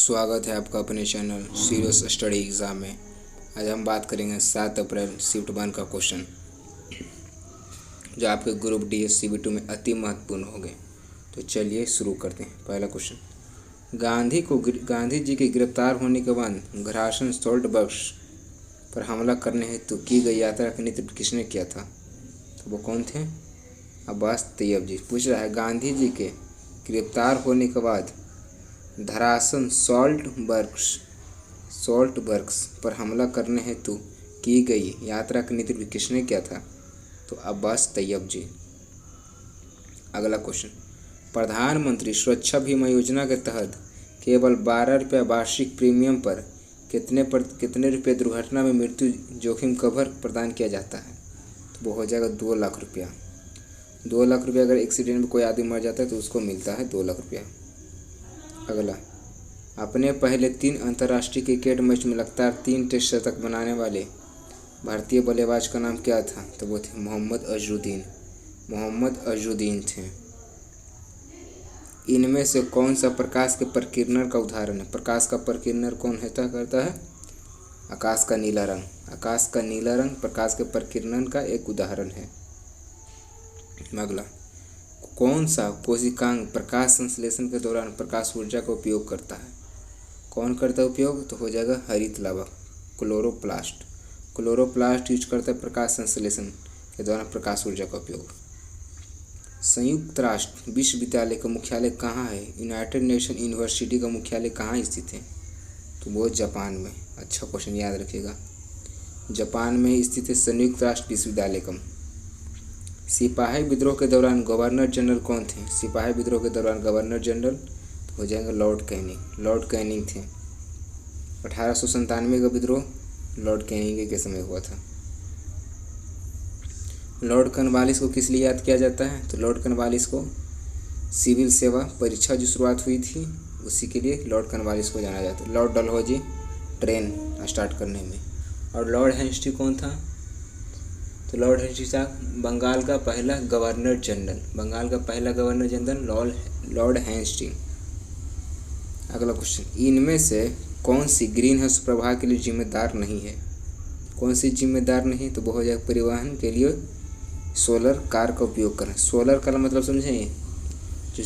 स्वागत है आपका अपने चैनल सीरियस स्टडी एग्ज़ाम में। आज हम बात करेंगे 7 अप्रैल शिफ्ट 1 का क्वेश्चन, जो आपके ग्रुप डी CB2 में अति महत्वपूर्ण हो गए। तो चलिए शुरू करते हैं। पहला क्वेश्चन, गांधी जी के गिरफ्तार होने के बाद घरासन सोल्टबर्ग पर हमला करने हेतु की गई यात्रा का नेतृत्व किसने किया था? तो वो कौन थे? अब्बास तैयब जी। पूछ रहा है, गांधी जी के गिरफ्तार होने के बाद धरासन सोल्टबर्ग्स पर हमला करने हेतु की गई यात्रा का नेतृत्व किसने किया था? तो अब्बास तैयब जी। अगला क्वेश्चन, प्रधानमंत्री सुरक्षा बीमा योजना के तहत केवल 12 रुपये वार्षिक प्रीमियम पर कितने रुपये दुर्घटना में मृत्यु जोखिम कवर प्रदान किया जाता है? तो वो हो जाएगा 2 लाख रुपया। 2 लाख रुपया अगर एक्सीडेंट में कोई आदमी मर जाता है तो उसको मिलता है 2 लाख रुपया। अगला, अपने पहले 3 अंतर्राष्ट्रीय क्रिकेट मैच में लगातार 3 टेस्ट शतक बनाने वाले भारतीय बल्लेबाज का नाम क्या था? तो वो थे मोहम्मद अजहरुद्दीन थे। इनमें से कौन सा प्रकाश के प्रकीर्णन का उदाहरण है? प्रकाश का प्रकीर्णन कौन करता है? आकाश का नीला रंग प्रकाश के प्रकीर्णन का एक उदाहरण है। अगला, कौन सा कोशिकांग प्रकाश संश्लेषण के दौरान प्रकाश ऊर्जा का उपयोग करता है? कौन करता है उपयोग? तो हो जाएगा हरित लावा, क्लोरोप्लास्ट यूज करता है प्रकाश संश्लेषण के दौरान प्रकाश ऊर्जा का उपयोग। संयुक्त राष्ट्र विश्वविद्यालय का मुख्यालय कहाँ है? यूनाइटेड नेशन यूनिवर्सिटी का मुख्यालय कहाँ स्थित है? तो वो जापान में। अच्छा क्वेश्चन, याद रखिएगा, जापान में स्थित है संयुक्त राष्ट्र विश्वविद्यालय का। सिपाही विद्रोह के दौरान गवर्नर जनरल कौन थे? सिपाही विद्रोह के दौरान गवर्नर जनरल हो जाएंगे लॉर्ड कैनिंग थे। 1897 का विद्रोह लॉर्ड कैनिंग के समय हुआ था। लॉर्ड कॉर्नवालिस को किस लिए याद किया जाता है? तो लॉर्ड कॉर्नवालिस को सिविल सेवा परीक्षा जो शुरुआत हुई थी उसी के लिए लॉर्ड कॉर्नवालिस को जाना जाता है। लॉर्ड डलहौजी ट्रेन स्टार्ट करने में। और लॉर्ड हेस्टिंग्स कौन था? तो लॉर्ड हेस्टिंग्स था बंगाल का पहला गवर्नर जनरल लॉर्ड हेस्टिंग्स। अगला क्वेश्चन, इनमें से कौन सी ग्रीन हाउस प्रभाव के लिए जिम्मेदार नहीं है? कौन सी जिम्मेदार नहीं? तो वो हो जाएगा परिवहन के लिए सोलर कार का उपयोग करें। सोलर कार मतलब समझें, जो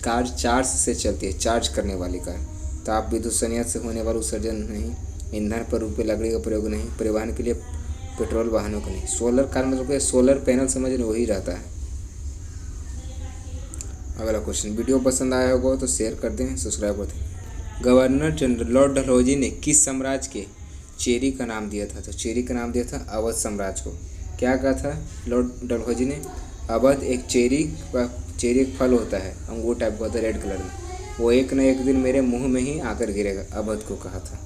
कार चार्ज से चलती है, चार्ज करने वाली कार। ताप विद्युत संयंत्र से होने वाला उत्सर्जन नहीं, ईंधन पर रूपे लकड़ी का प्रयोग नहीं, परिवहन के लिए पेट्रोल वाहनों का नहीं। सोलर कार मतलब सोलर पैनल समझ रहे, वही रहता है। अगला क्वेश्चन, वीडियो पसंद आया होगा तो शेयर कर दें, सब्सक्राइब कर दें। गवर्नर जनरल लॉर्ड डलहौजी ने किस साम्राज्य के चेरी का नाम दिया था? तो चेरी का नाम दिया था अवध साम्राज्य को। क्या कहा था लॉर्ड डलहौजी ने? अवध एक चेरी एक फल होता है, अंगूर टाइप का होता है, रेड कलर में। वो एक न एक दिन मेरे मुंह में ही आकर गिरेगा, अवध को कहा था,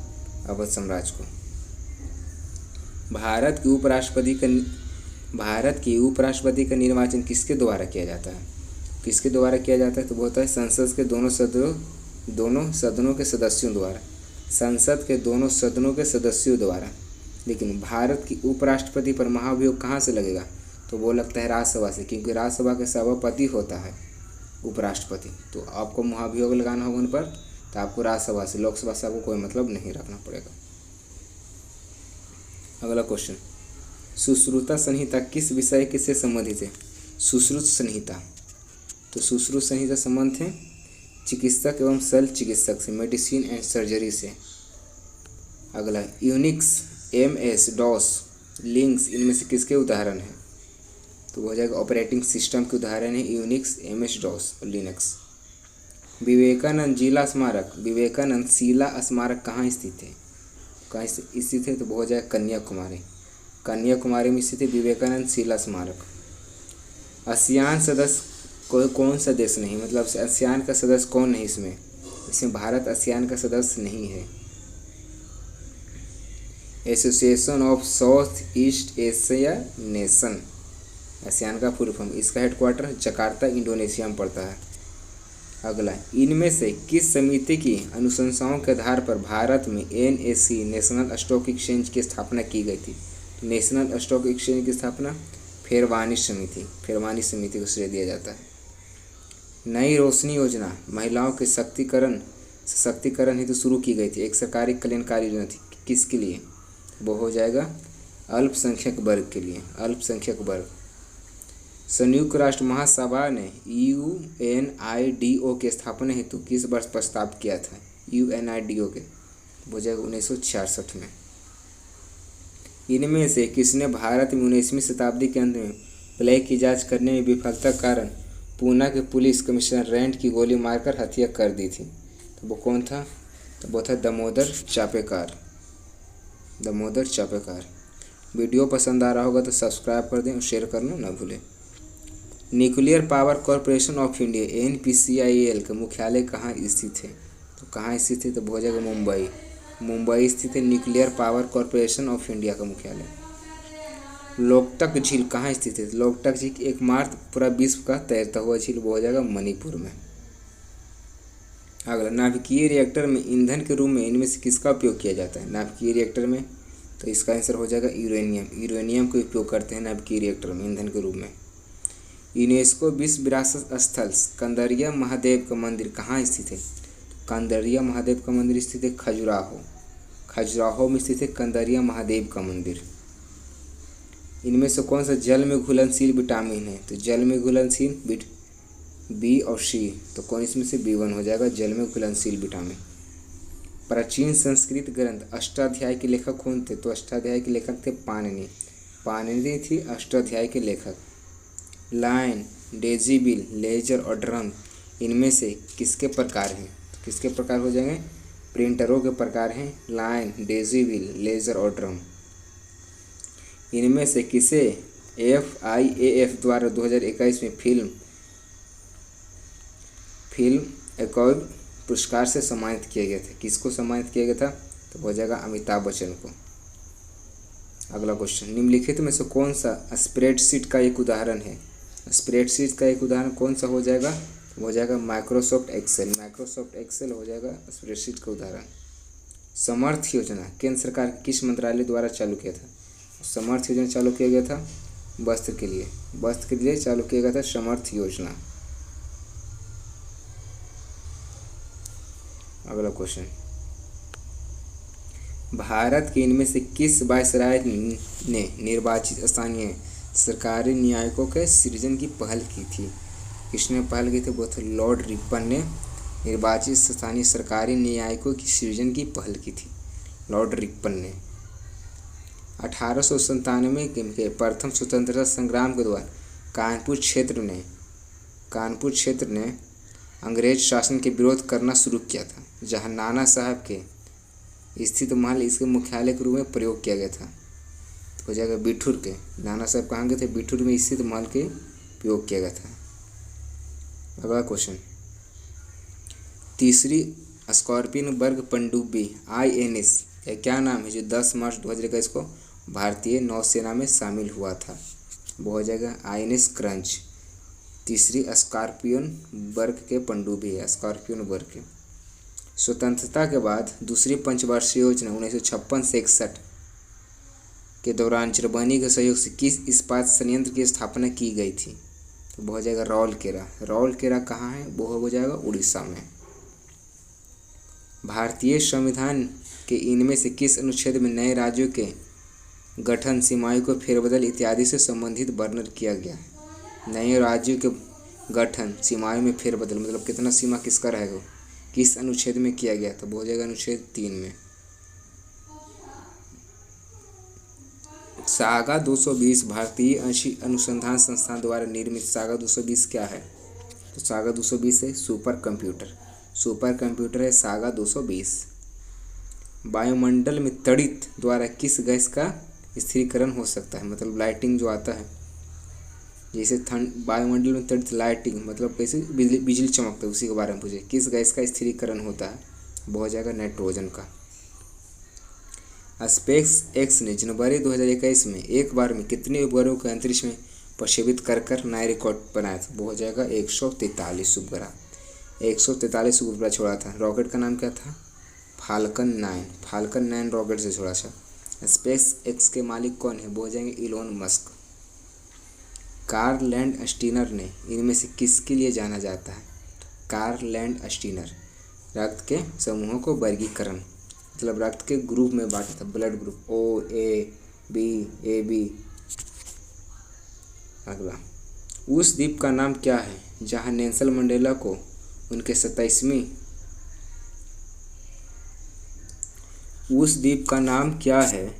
अवध साम्राज्य को। भारत की उपराष्ट्रपति का निर्वाचन किसके द्वारा किया जाता है? किसके द्वारा किया जाता है? तो वो होता है संसद के दोनों सदनों के सदस्यों द्वारा। संसद के दोनों सदनों के सदस्यों द्वारा। लेकिन भारत की उपराष्ट्रपति पर महाभियोग कहाँ से लगेगा? तो वो लगता है राज्यसभा से, क्योंकि राज्यसभा के सभापति होता है उपराष्ट्रपति। तो आपको महाभियोग लगाना होगा उन पर, तो आपको राज्यसभा से, लोकसभा से आपको कोई मतलब नहीं रखना पड़ेगा। अगला क्वेश्चन, सुश्रुता संहिता किस विषय से संबंधित है? सुश्रुत संहिता, तो सुश्रुत संहिता संबंध है चिकित्सक एवं शल्य चिकित्सक से, मेडिसिन एंड सर्जरी से। अगला, यूनिक्स, MS, DOS, लिंक्स, इनमें से किसके उदाहरण हैं? तो वो हो जाएगा ऑपरेटिंग सिस्टम के उदाहरण है यूनिक्स, MS, DOS और लिनक्स। विवेकानंद शिला स्मारक कहाँ स्थित है? तो वो हो जाएगा कन्याकुमारी में स्थित है विवेकानंद शिला स्मारक। आसियान सदस्य कौन सा देश नहीं, मतलब आसियान का सदस्य कौन नहीं इसमें भारत आसियान का सदस्य नहीं है। Association of south east Asia nation, ASEAN का फुल फॉर्म। इसका हेडक्वार्टर जकार्ता इंडोनेशिया में पड़ता है। अगला, इनमें से किस समिति की अनुशंसाओं के आधार पर भारत में NSE नेशनल स्टॉक एक्सचेंज की स्थापना की गई थी? नेशनल स्टॉक एक्सचेंज की स्थापना फेरवानी समिति को श्रेय दिया जाता है। नई रोशनी योजना महिलाओं के सशक्तिकरण सशक्तिकरण हेतु शुरू की गई थी, एक सरकारी कल्याणकारी योजना थी, किसके लिए? वो हो जाएगा अल्पसंख्यक वर्ग के लिए, अल्पसंख्यक वर्ग। संयुक्त राष्ट्र महासभा ने UNIDO की स्थापना हेतु किस वर्ष प्रस्ताव किया था? UNIDO के हो जाएगा 1966 में। इनमें से किसने भारत में 19वीं शताब्दी के अंत में प्लेग की जांच करने में विफलता के कारण पूना के पुलिस कमिश्नर रैंड की गोली मारकर हत्या कर दी थी? तो वो कौन था? तो वो था दामोदर चापेकर, दामोदर चापेकर। वीडियो पसंद आ रहा होगा तो सब्सक्राइब कर दें और शेयर करना ना भूलें। Nuclear power corporation of India NPCIL का मुख्यालय कहाँ स्थित है? तो कहाँ स्थित है? तो वो हो जाएगा मुंबई, मुंबई स्थित है nuclear power corporation of India का मुख्यालय। लोकटक झील कहाँ स्थित है? लोकटक झील एकमात्र पूरा विश्व का तैरता हुआ झील, वो हो जाएगा मणिपुर में। अगला, नाभिकीय रिएक्टर में ईंधन के रूप में इनमें से किसका उपयोग किया जाता है? नाभिकीय रिएक्टर में तो इसका आंसर हो जाएगा यूरेनियम, यूरेनियम का उपयोग करते हैं नाभिकीय रिएक्टर में ईंधन के रूप में। यूनेस्को विश्व विरासत स्थल कंदरिया महादेव का मंदिर कहाँ स्थित है? कंदरिया महादेव का मंदिर स्थित है खजुराहो, खजुराहो में स्थित है कंदरिया महादेव का मंदिर। इनमें से कौन सा जल में घुलनशील विटामिन है? तो जल में घुलनशील B और C, तो कौन इसमें से B1 हो जाएगा, जल में घुलनशील विटामिन। प्राचीन संस्कृत ग्रंथ अष्टाध्याय के लेखक कौन थे? तो अष्टाध्याय के लेखक थे पाणिनि, पाणिनि थी अष्टाध्याय के लेखक। लाइन, डेजीबिल, लेजर और ड्रम इनमें से किसके प्रकार हैं? तो किसके प्रकार हो जाएंगे? प्रिंटरों के प्रकार हैं लाइन, डेजीबिल, लेजर और ड्रम। इनमें से किसे FIAF द्वारा 2021 में फिल्म अकादमी पुरस्कार से सम्मानित किया गया था? किसको सम्मानित किया गया था? तो हो जाएगा अमिताभ बच्चन को। अगला क्वेश्चन, निम्नलिखित में से कौन सा स्प्रेडशीट का एक उदाहरण है? स्प्रेडशीट का एक उदाहरण कौन सा हो जाएगा? हो जाएगा माइक्रोसॉफ्ट एक्सेल, माइक्रोसॉफ्ट एक्सेल हो जाएगा स्प्रेडशीट का उदाहरण। समर्थ योजना केंद्र सरकार के किस मंत्रालय द्वारा चालू किया था? समर्थ योजना चालू किया गया था वस्त्र के लिए, वस्त्र के लिए चालू किया गया था समर्थ योजना। अगला क्वेश्चन, भारत के इनमें से किस वायसराय ने निर्वाचित स्थानीय सरकारी न्यायिकों के सृजन की पहल की थी? किसने पहल की थी? वो थे लॉर्ड रिपन ने निर्वाचित स्थानीय सरकारी न्यायिकों की सृजन की पहल की थी, लॉर्ड रिपन ने। 1897 के प्रथम स्वतंत्रता संग्राम के दौरान कानपुर क्षेत्र ने अंग्रेज शासन के विरोध करना शुरू किया था, जहां नाना साहब के स्थित महल इसके मुख्यालय के रूप में प्रयोग किया गया था। हो जाएगा बिठूर के, नाना साहब कहाँ गए थे? बिठूर में स्थित महल के प्रयोग किया गया था। अगला क्वेश्चन, तीसरी स्कॉर्पियन वर्ग पनडुब्बी INS का क्या नाम है जो 10 मार्च 2021 को भारतीय नौसेना में शामिल हुआ था? वो हो जाएगा INS क्रंच। तीसरी स्कॉर्पियन वर्ग के पनडुब्बी है, स्कॉर्पियन वर्ग के। स्वतंत्रता के बाद दूसरी पंचवार्षिक योजना 1956 से 61 के दौरान जर्मनी के सहयोग से किस इस्पात संयंत्र की स्थापना की गई थी? तो वो हो जाएगा राउरकेला। राउरकेला कहाँ है? वो हो जाएगा उड़ीसा में। भारतीय संविधान के इनमें से किस अनुच्छेद में नए राज्यों के गठन, सीमाओं को फेरबदल इत्यादि से संबंधित वर्णन किया गया है? नए राज्यों के गठन, सीमाओं में फेरबदल मतलब कितना सीमा किसका रहेगा, किस अनुच्छेद में किया गया? तो वो हो जाएगा अनुच्छेद 3 में। सागा 220 भारतीय अनुसंधान संस्थान द्वारा निर्मित सागा 220 क्या है? तो सागा 220 है सुपर कंप्यूटर, सुपर कंप्यूटर है सागा 220। वायुमंडल में तड़ित द्वारा किस गैस का स्थिरीकरण हो सकता है? मतलब लाइटिंग जो आता है, जैसे वायुमंडल में तड़ित लाइटिंग मतलब कैसे बिजली चमकता है, उसी के बारे में पूछे। किस गैस का स्थिरीकरण होता है? वो हो जाएगा नाइट्रोजन का। स्पेस एक्स ने जनवरी 2021 में एक बार में कितने उपग्रहों को अंतरिक्ष में प्रक्षेपित कर नया रिकॉर्ड बनाया था? वो हो जाएगा 143 उपग्रह, 143 उपग्रह छोड़ा था। रॉकेट का नाम क्या था? फाल्कन 9, फाल्कन 9 रॉकेट से छोड़ा था। स्पेस एक्स के मालिक कौन है? वो हो जाएंगे इलोन मस्क। कार्ल लैंडस्टीनर ने इनमें से किसके लिए जाना जाता है? कार्ल लैंडस्टीनर रक्त के समूहों को वर्गीकरण, मतलब रक्त के ग्रुप में बांटा था, blood group O A B. अगला, उस द्वीप का नाम क्या है जहां नेल्सन मंडेला को उनके 27वीं उस द्वीप का नाम क्या है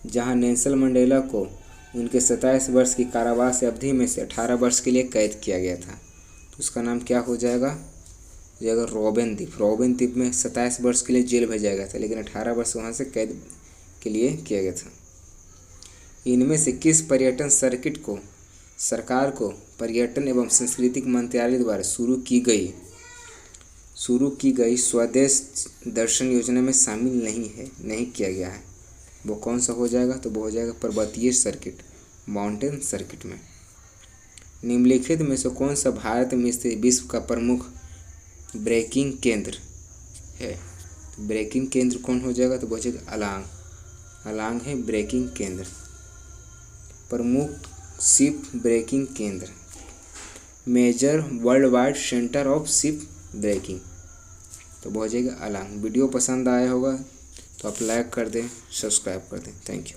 जहां नेल्सन मंडेला को उनके 27 वर्ष की कारावास अवधि में से 18 वर्ष के लिए कैद किया गया था? तो उसका नाम क्या हो जाएगा? रॉबिन द्वीप। रॉबिन द्वीप में 27 वर्ष के लिए जेल भेजा गया था, लेकिन 18 वर्ष वहाँ से कैद के लिए किया गया था। इनमें से किस पर्यटन सर्किट को सरकार को पर्यटन एवं सांस्कृतिक मंत्रालय द्वारा शुरू की गई स्वदेश दर्शन योजना में शामिल नहीं किया गया है? वो कौन सा हो जाएगा? तो वो हो जाएगा पर्वतीय सर्किट, माउंटेन सर्किट में। निम्नलिखित में से कौन सा भारत में स्थित विश्व का प्रमुख ब्रेकिंग केंद्र है? ब्रेकिंग केंद्र कौन हो जाएगा? तो वो हो जाएगा अलांग है ब्रेकिंग केंद्र, प्रमुख शिप ब्रेकिंग केंद्र, major world wide centre of ship breaking, तो वो हो जाएगा अलांग। वीडियो पसंद आया होगा तो आप लाइक कर दें, सब्सक्राइब कर दें। Thank you.